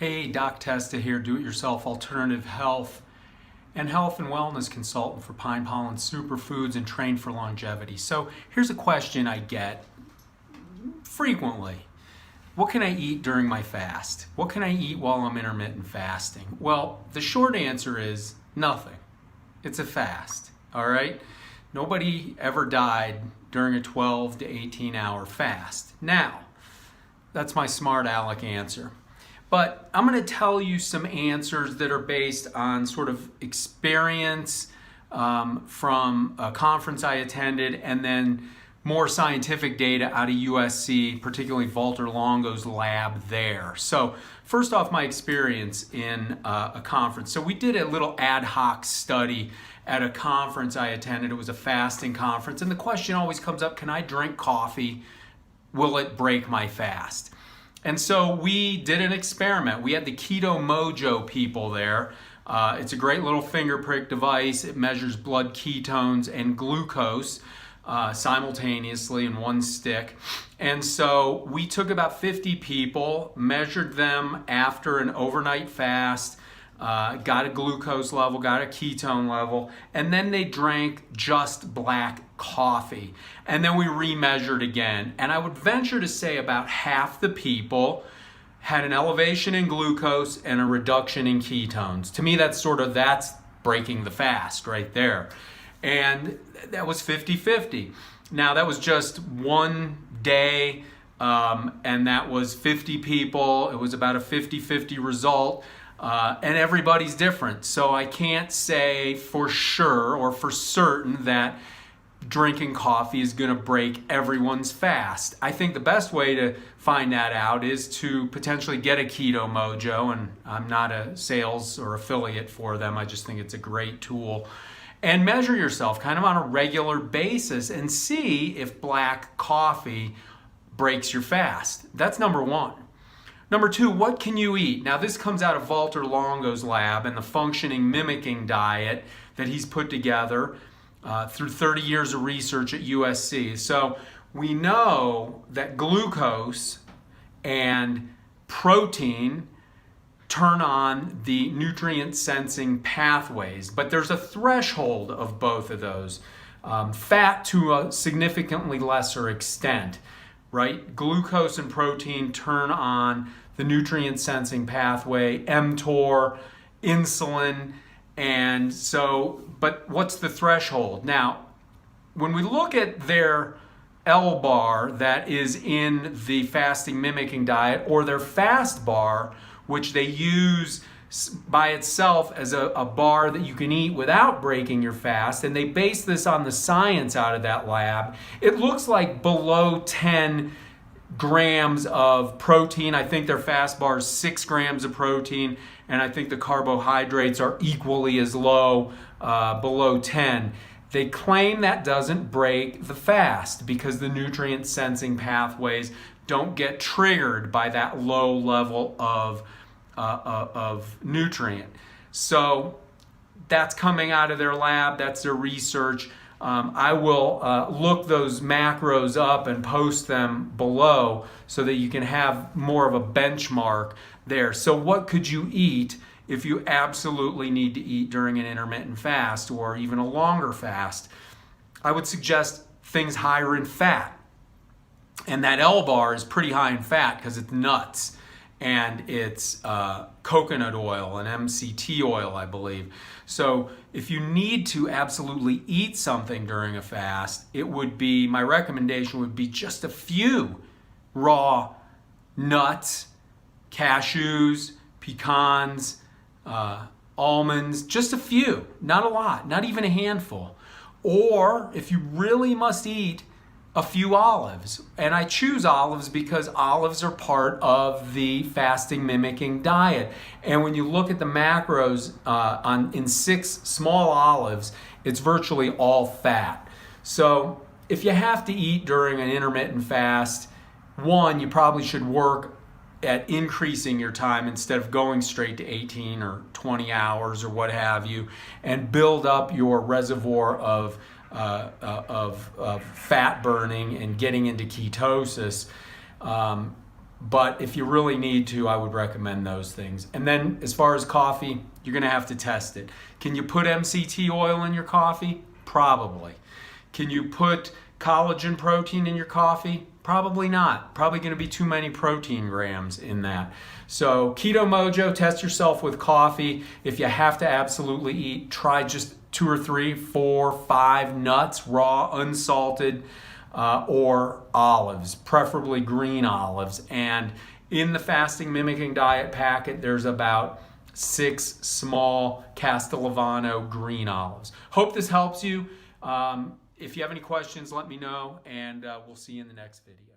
Hey, DocTesta here, do-it-yourself alternative health and wellness consultant for Pine Pollen Superfoods and trained for longevity. So here's a question I get frequently. What can I eat during my fast? What can I eat while I'm intermittent fasting? Well, the short answer is nothing. It's a fast, all right? Nobody ever died during a 12 to 18 hour fast. Now, that's my smart aleck answer. But I'm going to tell you some answers that are based on sort of experience from a conference I attended, and then more scientific data out of USC, particularly Walter Longo's lab there. So first off, my experience in a conference. So we did a little ad hoc study at a conference I attended. It was a fasting conference, and the question always comes up, can I drink coffee? Will it break my fast? And so we did an experiment. We had the Keto Mojo people there. It's a great little finger prick device. It measures blood ketones and glucose simultaneously in one stick. And so we took about 50 people, measured them after an overnight fast, got a glucose level, got a ketone level, and then they drank just black coffee. And then we remeasured again. And I would venture to say about half the people had an elevation in glucose and a reduction in ketones. To me, that's breaking the fast right there. And that was 50-50. Now, that was just one day, and that was 50 people. It was about a 50-50 result. And everybody's different. So I can't say for sure or for certain that drinking coffee is going to break everyone's fast. I think the best way to find that out is to potentially get a Keto Mojo, and I'm not a sales or affiliate for them. I just think it's a great tool. And measure yourself kind of on a regular basis and see if black coffee breaks your fast. That's number one. Number two, what can you eat? Now, this comes out of Walter Longo's lab and the functioning mimicking diet that he's put together through 30 years of research at USC. So we know that glucose and protein turn on the nutrient sensing pathways, but there's a threshold of both of those. Fat to a significantly lesser extent, right? Glucose and protein turn on the nutrient sensing pathway, mTOR, insulin, and so, but what's the threshold? Now, when we look at their L bar that is in the fasting mimicking diet, or their fast bar, which they use by itself as a bar that you can eat without breaking your fast, and they base this on the science out of that lab, it looks like below 10 grams of protein. I think their fast bar is 6 grams of protein, and I think the carbohydrates are equally as low, below 10. They claim that doesn't break the fast because the nutrient sensing pathways don't get triggered by that low level of nutrient. So that's coming out of their lab. That's their research. I will look those macros up and post them below so that you can have more of a benchmark there. So what could you eat if you absolutely need to eat during an intermittent fast or even a longer fast? I would suggest things higher in fat. And that L bar is pretty high in fat because it's nuts and it's coconut oil and MCT oil, I believe. So if you need to absolutely eat something during a fast, my recommendation would be just a few raw nuts, cashews, pecans, almonds, just a few, not a lot, not even a handful. Or if you really must eat, a few olives. And I choose olives because olives are part of the fasting mimicking diet. And when you look at the macros in 6 small olives, it's virtually all fat. So if you have to eat during an intermittent fast, one, you probably should work at increasing your time instead of going straight to 18 or 20 hours or what have you, and build up your reservoir of fat burning and getting into ketosis. But if you really need to, I would recommend those things. And then as far as coffee, you're going to have to test it. Can you put MCT oil in your coffee? Probably. Can you put collagen protein in your coffee? Probably not. Probably going to be too many protein grams in that. So Keto Mojo, test yourself with coffee. If you have to absolutely eat, try just 2 or 3, 4, 5 nuts, raw, unsalted, or olives, preferably green olives. And in the fasting mimicking diet packet, there's about 6 small Castellavano green olives. Hope this helps you. If you have any questions, let me know, and we'll see you in the next video.